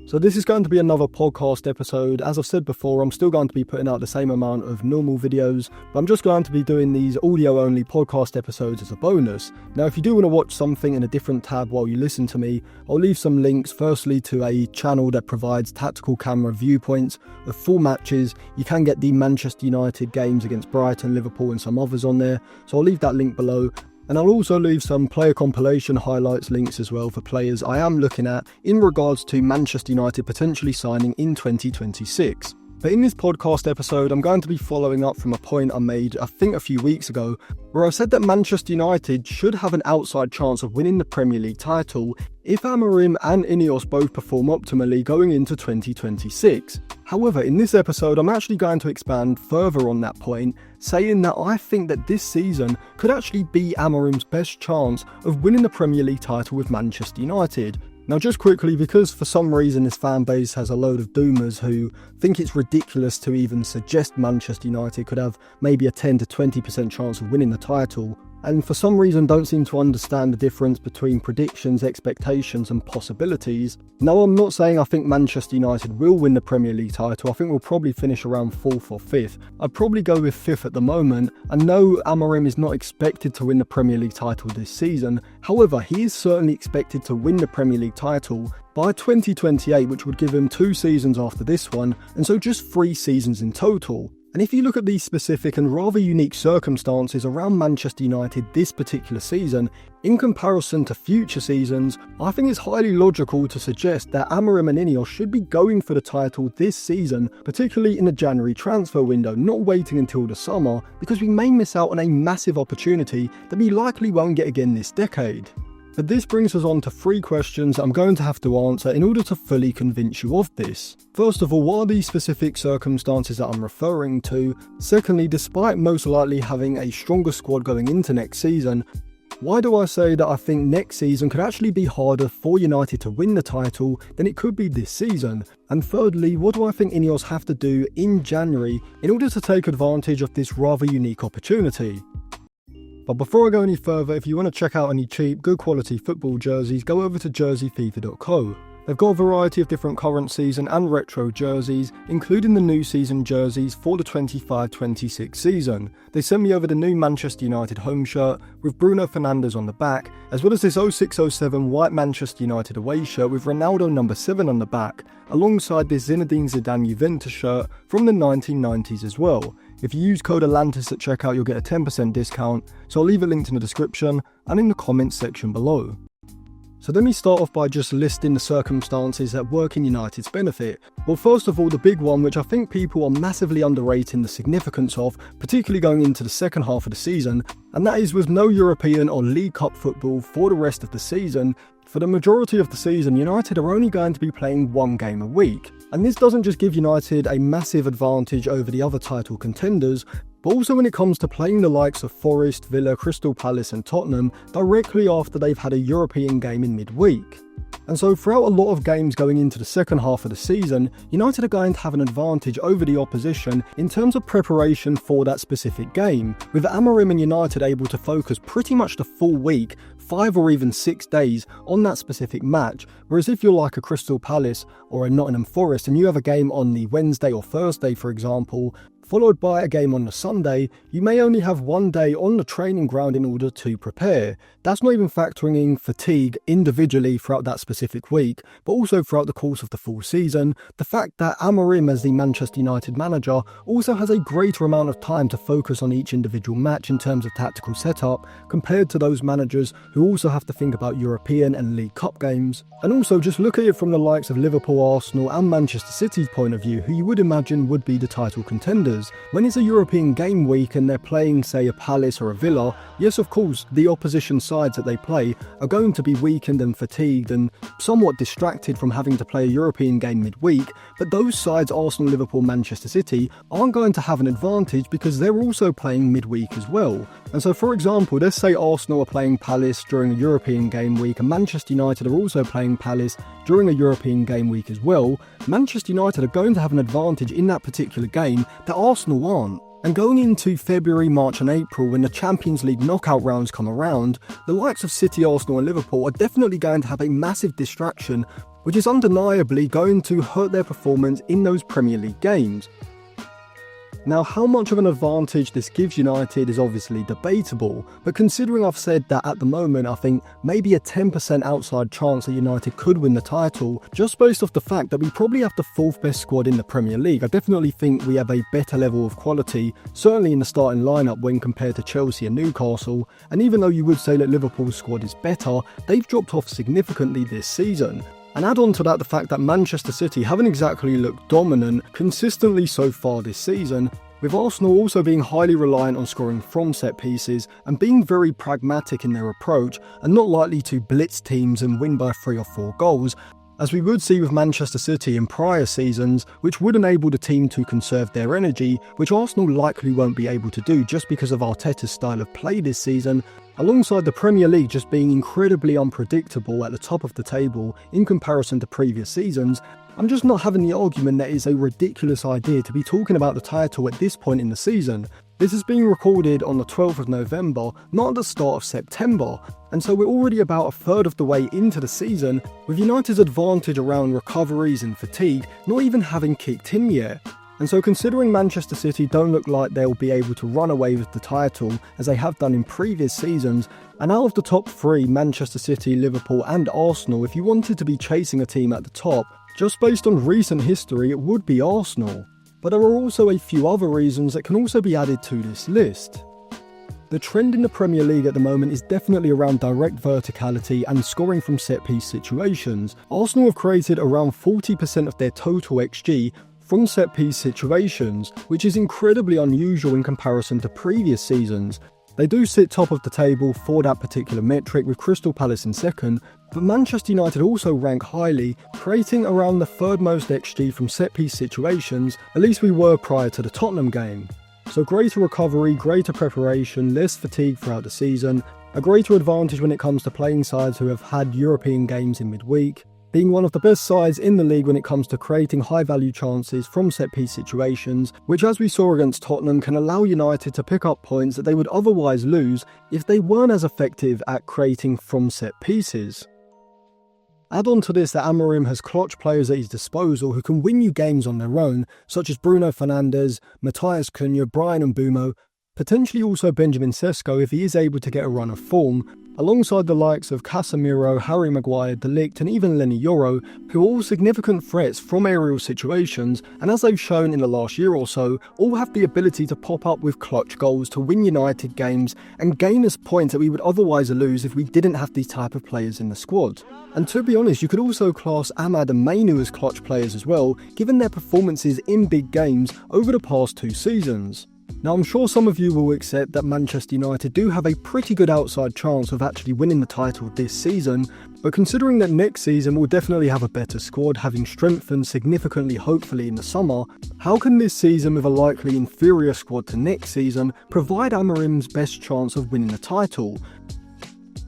So this is going to be another podcast episode. As I've said before, I'm still going to be putting out the same amount of normal videos, but I'm just going to be doing these audio-only podcast episodes as a bonus. Now, if you do want to watch something in a different tab while you listen to me, I'll leave some links, firstly to a channel that provides tactical camera viewpoints of full matches. You can get the Manchester United games against Brighton, Liverpool and some others on there, so I'll leave that link below. And I'll also leave some player compilation highlights links as well for players I am looking at in regards to Manchester United potentially signing in 2026. But in this podcast episode, I'm going to be following up from a point I made, I think a few weeks ago, where I said that Manchester United should have an outside chance of winning the Premier League title if Amorim and Ineos both perform optimally going into 2026. However, in this episode, I'm actually going to expand further on that point, saying that I think that this season could actually be Amorim's best chance of winning the Premier League title with Manchester United. Now, just quickly, because for some reason this fan base has a load of doomers who think it's ridiculous to even suggest Manchester United could have maybe a 10 to 20% chance of winning the title, and for some reason don't seem to understand the difference between predictions, expectations and possibilities. Now, I'm not saying I think Manchester United will win the Premier League title. I think we'll probably finish around 4th or 5th. I'd probably go with 5th at the moment. I know Amorim is not expected to win the Premier League title this season. However, he is certainly expected to win the Premier League title by 2028, which would give him 2 seasons after this one, and so just 3 seasons in total. And if you look at these specific and rather unique circumstances around Manchester United this particular season, in comparison to future seasons, I think it's highly logical to suggest that Amorim and Ineos should be going for the title this season, particularly in the January transfer window, not waiting until the summer, because we may miss out on a massive opportunity that we likely won't get again this decade. But this brings us on to 3 questions I'm going to have to answer in order to fully convince you of this. First of all, what are these specific circumstances that I'm referring to? Secondly, despite most likely having a stronger squad going into next season, why do I say that I think next season could actually be harder for United to win the title than it could be this season? And thirdly, what do I think Ineos have to do in January in order to take advantage of this rather unique opportunity? But before I go any further, if you want to check out any cheap, good quality football jerseys, go over to jerseyfifa.co. They've got a variety of different current season and retro jerseys, including the new season jerseys for the 25-26 season. They sent me over the new Manchester United home shirt with Bruno Fernandes on the back, as well as this 06-07 white Manchester United away shirt with Ronaldo number 7 on the back, alongside this Zinedine Zidane Juventus shirt from the 1990s as well. If you use code ATLANTIS at checkout, you'll get a 10% discount, so I'll leave it linked in the description and in the comments section below. So let me start off by just listing the circumstances that work in United's benefit. Well, first of all, the big one, which I think people are massively underrating the significance of, particularly going into the second half of the season, and that is with no European or League Cup football for the rest of the season. For the majority of the season, United are only going to be playing 1 game a week. And this doesn't just give United a massive advantage over the other title contenders, but also when it comes to playing the likes of Forest, Villa, Crystal Palace and Tottenham directly after they've had a European game in midweek. And so throughout a lot of games going into the second half of the season, United are going to have an advantage over the opposition in terms of preparation for that specific game, with Amorim and United able to focus pretty much the full week, 5 or even 6 days on that specific match, whereas if you're like a Crystal Palace or a Nottingham Forest and you have a game on the Wednesday or Thursday, for example, followed by a game on the Sunday, you may only have 1 day on the training ground in order to prepare. That's not even factoring in fatigue individually throughout that specific week, but also throughout the course of the full season. The fact that Amorim, as the Manchester United manager, also has a greater amount of time to focus on each individual match in terms of tactical setup, compared to those managers who also have to think about European and League Cup games. And also just look at it from the likes of Liverpool, Arsenal and Manchester City's point of view, who you would imagine would be the title contenders. When it's a European game week and they're playing, say, a Palace or a Villa, yes, of course, the opposition sides that they play are going to be weakened and fatigued and somewhat distracted from having to play a European game midweek, but those sides, Arsenal, Liverpool, Manchester City, aren't going to have an advantage because they're also playing midweek as well. And so, for example, let's say Arsenal are playing Palace during a European game week and Manchester United are also playing Palace during a European game week as well. Manchester United are going to have an advantage in that particular game that Arsenal aren't. And going into February, March and April, when the Champions League knockout rounds come around, the likes of City, Arsenal and Liverpool are definitely going to have a massive distraction which is undeniably going to hurt their performance in those Premier League games. Now, how much of an advantage this gives United is obviously debatable, but considering I've said that at the moment I think maybe a 10% outside chance that United could win the title, just based off the fact that we probably have the 4th best squad in the Premier League, I definitely think we have a better level of quality, certainly in the starting lineup when compared to Chelsea and Newcastle, and even though you would say that Liverpool's squad is better, they've dropped off significantly this season. And add on to that the fact that Manchester City haven't exactly looked dominant consistently so far this season, with Arsenal also being highly reliant on scoring from set pieces and being very pragmatic in their approach and not likely to blitz teams and win by 3 or 4 goals, as we would see with Manchester City in prior seasons, which would enable the team to conserve their energy, which Arsenal likely won't be able to do just because of Arteta's style of play this season, alongside the Premier League just being incredibly unpredictable at the top of the table in comparison to previous seasons. I'm just not having the argument that it's a ridiculous idea to be talking about the title at this point in the season. This is being recorded on the 12th of November, not at the start of September, and so we're already about a third of the way into the season, with United's advantage around recoveries and fatigue not even having kicked in yet. And so considering Manchester City don't look like they'll be able to run away with the title as they have done in previous seasons, and out of the top 3, Manchester City, Liverpool and Arsenal, if you wanted to be chasing a team at the top, just based on recent history it would be Arsenal. But there are also a few other reasons that can also be added to this list. The trend in the Premier League at the moment is definitely around direct verticality and scoring from set-piece situations. Arsenal have created around 40% of their total XG from set-piece situations, which is incredibly unusual in comparison to previous seasons. They do sit top of the table for that particular metric, with Crystal Palace in second, but Manchester United also rank highly, creating around the 3rd most XG from set-piece situations, at least we were prior to the Tottenham game. So greater recovery, greater preparation, less fatigue throughout the season, a greater advantage when it comes to playing sides who have had European games in midweek, being one of the best sides in the league when it comes to creating high-value chances from set-piece situations, which as we saw against Tottenham can allow United to pick up points that they would otherwise lose if they weren't as effective at creating from set pieces. Add on to this that Amorim has clutch players at his disposal who can win you games on their own, such as Bruno Fernandes, Matheus Cunha, Bryan Mbeumo, potentially also Benjamin Sesko if he is able to get a run of form, alongside the likes of Casemiro, Harry Maguire, De Ligt and even Lenny Yoro, who are all significant threats from aerial situations, and as they've shown in the last year or so, all have the ability to pop up with clutch goals to win United games and gain us points that we would otherwise lose if we didn't have these type of players in the squad. And to be honest, you could also class Ahmad and Mainu as clutch players as well, given their performances in big games over the past 2 seasons. Now I'm sure some of you will accept that Manchester United do have a pretty good outside chance of actually winning the title this season, but considering that next season we'll definitely have a better squad, having strengthened significantly hopefully in the summer, how can this season with a likely inferior squad to next season provide Amorim's best chance of winning the title?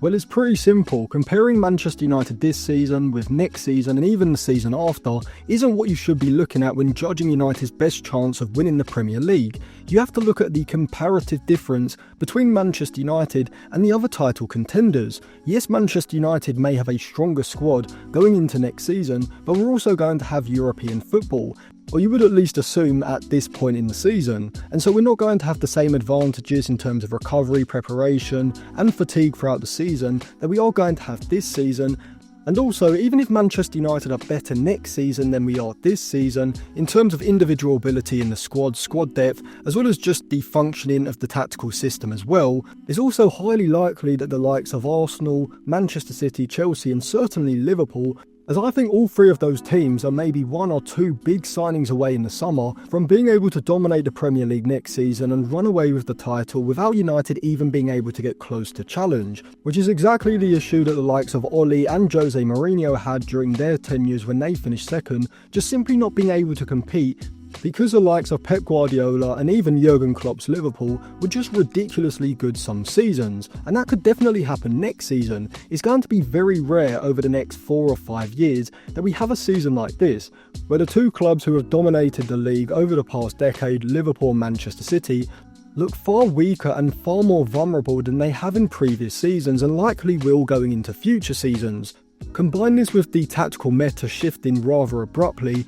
Well, it's pretty simple. Comparing Manchester United this season with next season and even the season after isn't what you should be looking at when judging United's best chance of winning the Premier League. You have to look at the comparative difference between Manchester United and the other title contenders. Yes, Manchester United may have a stronger squad going into next season, but we're also going to have European football. Or you would at least assume at this point in the season, and so we're not going to have the same advantages in terms of recovery, preparation and fatigue throughout the season that we are going to have this season. And also, even if Manchester United are better next season than we are this season, in terms of individual ability in the squad depth, as well as just the functioning of the tactical system as well, it's also highly likely that the likes of Arsenal, Manchester City, Chelsea and certainly Liverpool, as I think all 3 of those teams are maybe 1 or 2 big signings away in the summer from being able to dominate the Premier League next season and run away with the title without United even being able to get close to challenge, which is exactly the issue that the likes of Ole and Jose Mourinho had during their tenures when they finished second, just simply not being able to compete because the likes of Pep Guardiola and even Jurgen Klopp's Liverpool were just ridiculously good some seasons, and that could definitely happen next season. It's going to be very rare over the next 4 or 5 years that we have a season like this, where the 2 clubs who have dominated the league over the past decade, Liverpool and Manchester City, look far weaker and far more vulnerable than they have in previous seasons and likely will going into future seasons. Combine this with the tactical meta shifting rather abruptly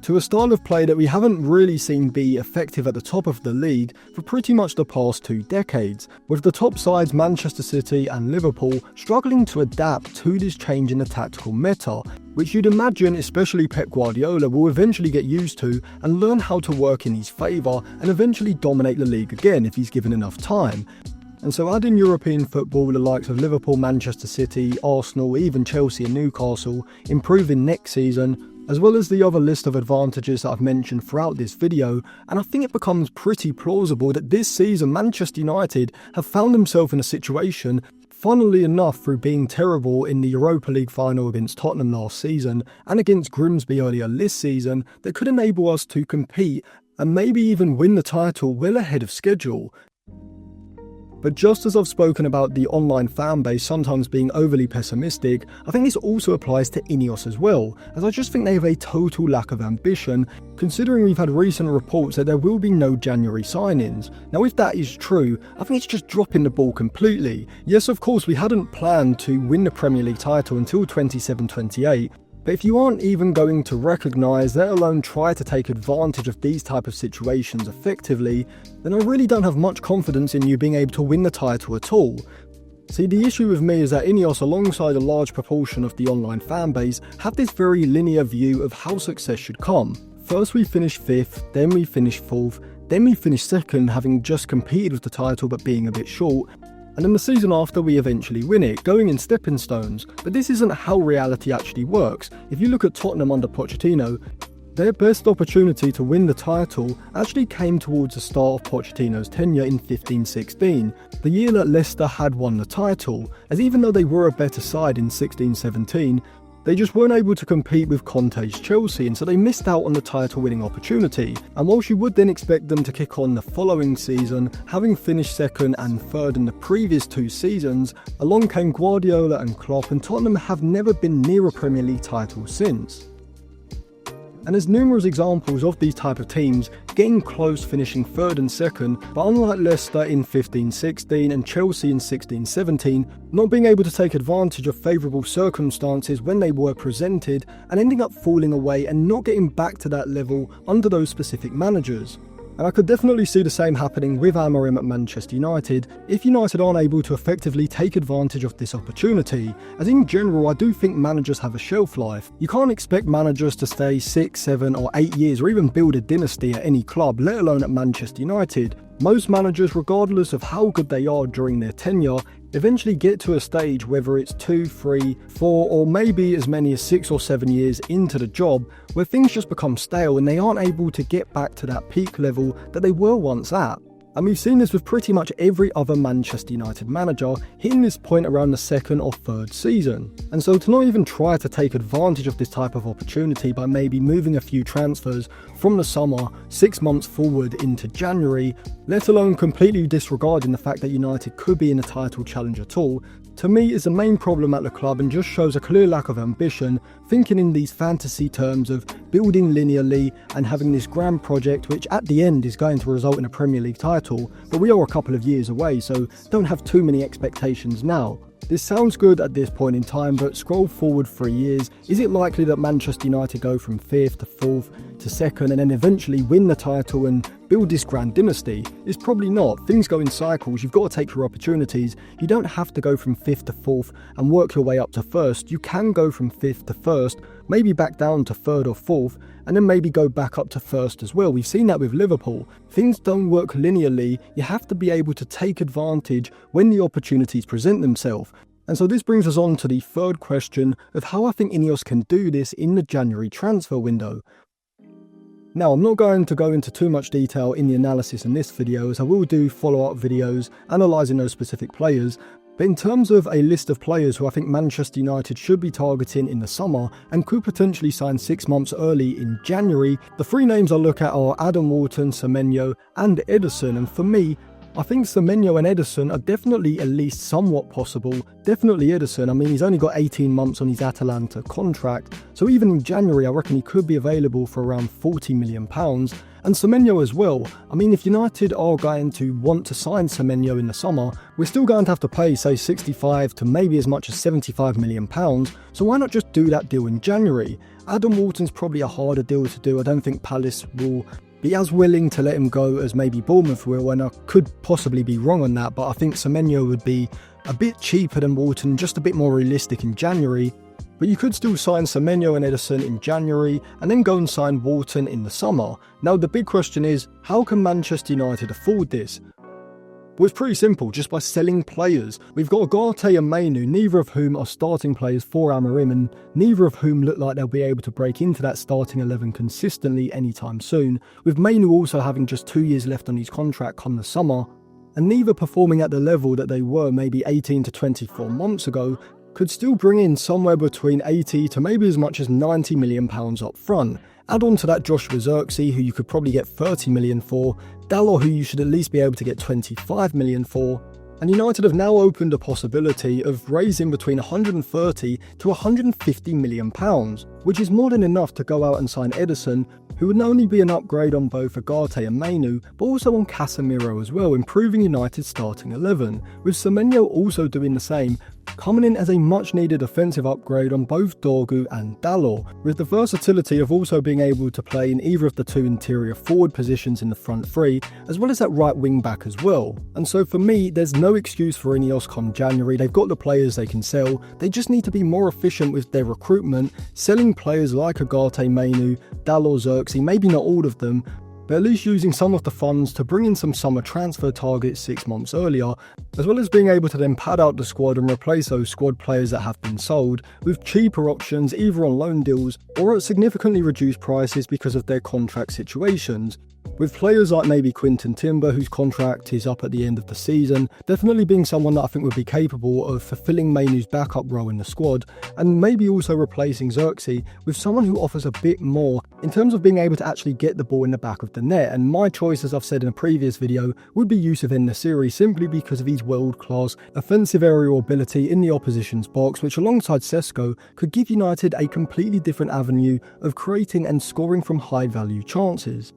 to a style of play that we haven't really seen be effective at the top of the league for pretty much the past 2 decades, with the top sides Manchester City and Liverpool struggling to adapt to this change in the tactical meta, which you'd imagine especially Pep Guardiola will eventually get used to and learn how to work in his favour and eventually dominate the league again if he's given enough time. And so add in European football with the likes of Liverpool, Manchester City, Arsenal, even Chelsea and Newcastle improving next season, as well as the other list of advantages that I've mentioned throughout this video, and I think it becomes pretty plausible that this season Manchester United have found themselves in a situation, funnily enough through being terrible in the Europa League final against Tottenham last season and against Grimsby earlier this season, that could enable us to compete and maybe even win the title well ahead of schedule. But just as I've spoken about the online fan base sometimes being overly pessimistic, I think this also applies to Ineos as well, as I just think they have a total lack of ambition, considering we've had recent reports that there will be no January signings. Now if that is true, I think it's just dropping the ball completely. Yes, of course we hadn't planned to win the Premier League title until 27-28, but if you aren't even going to recognise, let alone try to take advantage of these type of situations effectively, then I really don't have much confidence in you being able to win the title at all. See, the issue with me is that Ineos, alongside a large proportion of the online fan base, have this very linear view of how success should come. First we finish 5th, then we finish 4th, then we finish 2nd, having just competed with the title but being a bit short, and then the season after we eventually win it, going in stepping stones. But this isn't how reality actually works. If you look at Tottenham under Pochettino, their best opportunity to win the title actually came towards the start of Pochettino's tenure in 15-16, the year that Leicester had won the title, as even though they were a better side in 16-17, they just weren't able to compete with Conte's Chelsea, and so they missed out on the title-winning opportunity. And whilst you would then expect them to kick on the following season, having finished 2nd and 3rd in the previous 2 seasons, along came Guardiola and Klopp, and Tottenham have never been near a Premier League title since. And there's numerous examples of these type of teams getting close, finishing 3rd and 2nd, but unlike Leicester in 15-16 and Chelsea in 16-17, not being able to take advantage of favourable circumstances when they were presented and ending up falling away and not getting back to that level under those specific managers. And I could definitely see the same happening with Amorim at Manchester United if United aren't able to effectively take advantage of this opportunity, as in general I do think managers have a shelf life. You can't expect managers to stay 6, 7 or 8 years or even build a dynasty at any club, let alone at Manchester United. Most managers, regardless of how good they are during their tenure, eventually get to a stage, whether it's 2, 3, 4 or maybe as many as 6 or 7 years into the job, where things just become stale and they aren't able to get back to that peak level that they were once at. And we've seen this with pretty much every other Manchester United manager hitting this point around the 2nd or 3rd season. And so to not even try to take advantage of this type of opportunity by maybe moving a few transfers from the summer 6 months forward into January, let alone completely disregarding the fact that United could be in a title challenge at all, to me is the main problem at the club and just shows a clear lack of ambition, thinking in these fantasy terms of building linearly and having this grand project which at the end is going to result in a Premier League title, but we are a couple of years away, so don't have too many expectations now. This sounds good at this point in time, but scroll forward 3 years, is it likely that Manchester United go from 5th to 4th to 2nd and then eventually win the title and build this grand dynasty? It's probably not. Things go in cycles, you've got to take your opportunities. You don't have to go from 5th to 4th and work your way up to 1st. You can go from 5th to 1st, maybe back down to 3rd or 4th, and then maybe go back up to 1st as well. We've seen that with Liverpool. Things don't work linearly. You have to be able to take advantage when the opportunities present themselves. And so this brings us on to the 3rd question of how I think Ineos can do this in the January transfer window. Now, I'm not going to go into too much detail in the analysis in this video, as I will do follow-up videos analysing those specific players, but in terms of a list of players who I think Manchester United should be targeting in the summer and could potentially sign 6 months early in January, the 3 names I look at are Adam Wharton, Semenyo and Ederson, and for me, I think Semenyo and Ederson are definitely at least somewhat possible. Definitely Ederson. I mean, he's only got 18 months on his Atalanta contract, so even in January I reckon he could be available for around £40 million. And Semenyo as well. I mean, if United are going to want to sign Semenyo in the summer, we're still going to have to pay, say, 65 to maybe as much as £75 million, so why not just do that deal in January? Adam Wharton's probably a harder deal to do. I don't think Palace will be as willing to let him go as maybe Bournemouth will, and I could possibly be wrong on that, but I think Semenyo would be a bit cheaper than Wharton, just a bit more realistic in January. But you could still sign Semenyo and Ederson in January and then go and sign Wharton in the summer. Now the big question is, how can Manchester United afford this? Well, it's pretty simple, just by selling players. We've got Ugarte and Mainu, neither of whom are starting players for Amorim, and neither of whom look like they'll be able to break into that starting 11 consistently anytime soon, with Mainu also having just 2 years left on his contract come the summer, and neither performing at the level that they were maybe 18 to 24 months ago, could still bring in somewhere between 80 to maybe as much as £90 million up front. Add on to that Joshua Zirkzee, who you could probably get 30 million for, Dalot, who you should at least be able to get 25 million for, and United have now opened a possibility of raising between 130 to 150 million pounds, which is more than enough to go out and sign Ederson, who would not only be an upgrade on both Ugarte and Mainu, but also on Casemiro as well, improving United's starting 11, with Semenyo also doing the same, coming in as a much needed offensive upgrade on both Dorgu and Dalot, with the versatility of also being able to play in either of the two interior forward positions in the front three, as well as that right wing back as well. And so for me, there's no excuse for Ineos come January. They've got the players they can sell, they just need to be more efficient with their recruitment, selling players like Ugarte, Mainu, Dalot, Zirkzee, maybe not all of them, but at least using some of the funds to bring in some summer transfer targets 6 months earlier, as well as being able to then pad out the squad and replace those squad players that have been sold with cheaper options either on loan deals or at significantly reduced prices because of their contract situations. With players like maybe Quinton Timber, whose contract is up at the end of the season, definitely being someone that I think would be capable of fulfilling Mainu's backup role in the squad, and maybe also replacing Zirkzee with someone who offers a bit more in terms of being able to actually get the ball in the back of the net. And my choice, as I've said in a previous video, would be Youssef En-Nesyri, simply because of his world-class offensive aerial ability in the opposition's box, which alongside Sesko could give United a completely different avenue of creating and scoring from high-value chances.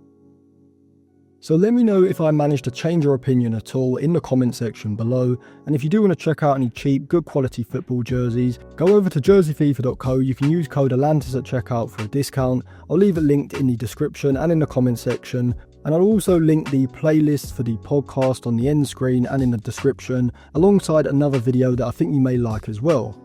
So let me know if I managed to change your opinion at all in the comment section below, and if you do want to check out any cheap, good quality football jerseys, go over to jerseyfifa.co. You can use code Atlantis at checkout for a discount. I'll leave it linked in the description and in the comment section, and I'll also link the playlist for the podcast on the end screen and in the description, alongside another video that I think you may like as well.